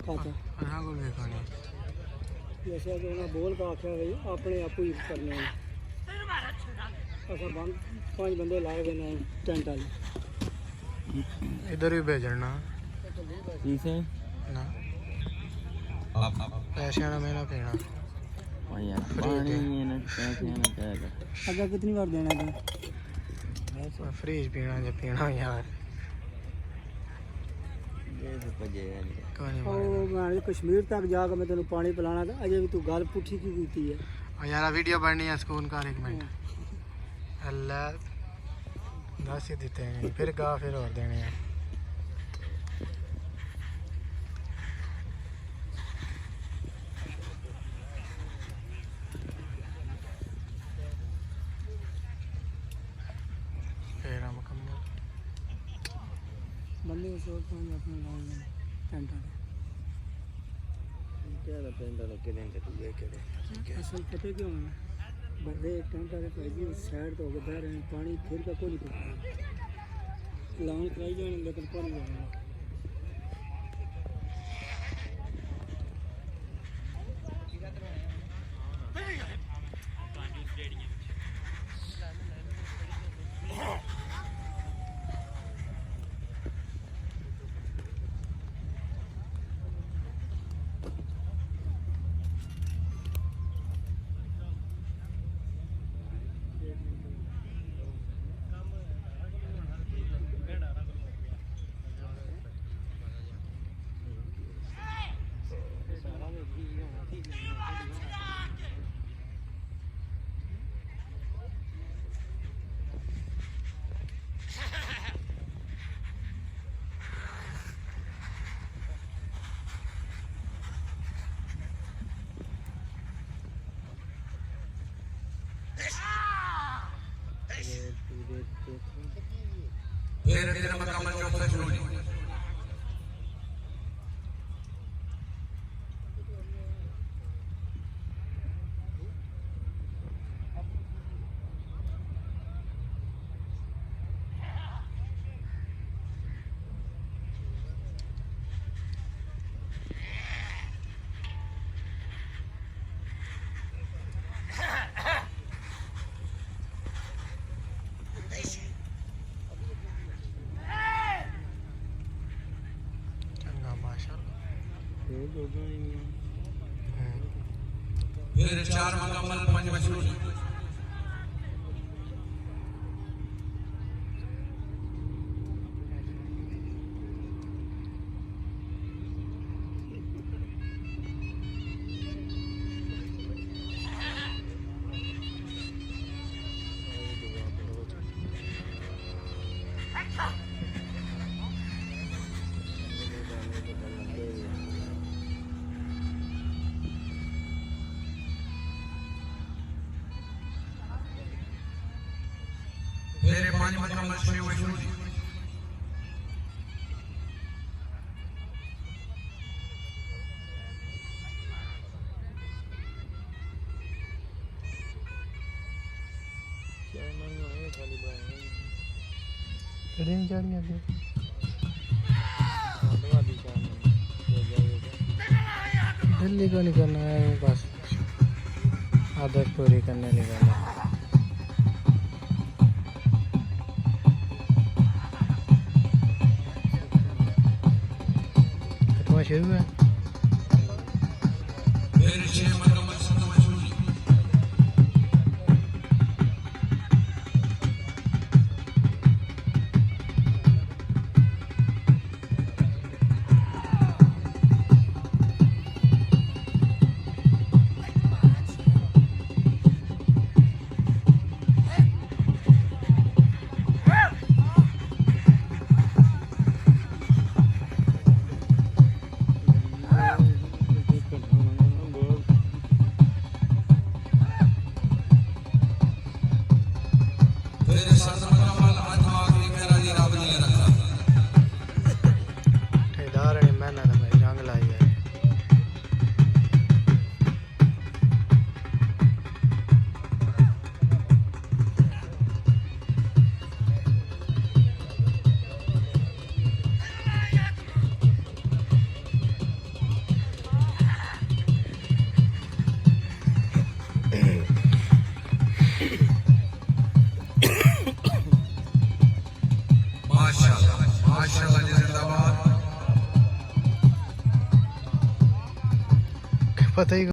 खाता असां कोल भी खानी जैसे कि उन्हें बोल का आख्या भाई अपने आप ही करने असा बंद 5 बंदे लाए हुए हैं टेंट वाले इधर भी भेजना ठीक है ना पैसे ना मेरा पीना यार पानी ना पैसे ना क्या कर अगर कितनी बार देना था फ्रीज पीना जब पीना यार ये तो पजे कहानी ओ मैं कश्मीर तक जाकर मैं तेन पानी पिलाना था अजय भी तू गल पुठी की कीती है और यार वीडियो बननी है सुकून कर 1 मिनट अल्लाह दस ही देते हैं फिर गा फिर और देने हैं फेरा मुकम्मल बंदे को शोर पानी अपने लाए टेंट वाले क्या टेंट लगे लेंगे तू ये के असल पता क्यों है बंदे टेंट वाले भाई साइड तो होकर बह रहे हैं पानी फिर का कोई नहीं लाउन कराई जाने लेकिन पानी नहीं फिर तेरा मकाम चौथा शुरू फिर 4 मुकम्मल 5 मशरूम फिर 5 मुकम्मल 6 मशरूम नहीं जानी आगे दिल्ली को नहीं करना है बस आदत पूरी करने निकालना कितना शुरू है फिर 6 मुकम्मल 7 मशरूम माशाल्लाह माशाल्लाह जी जिंदाबाद पता ही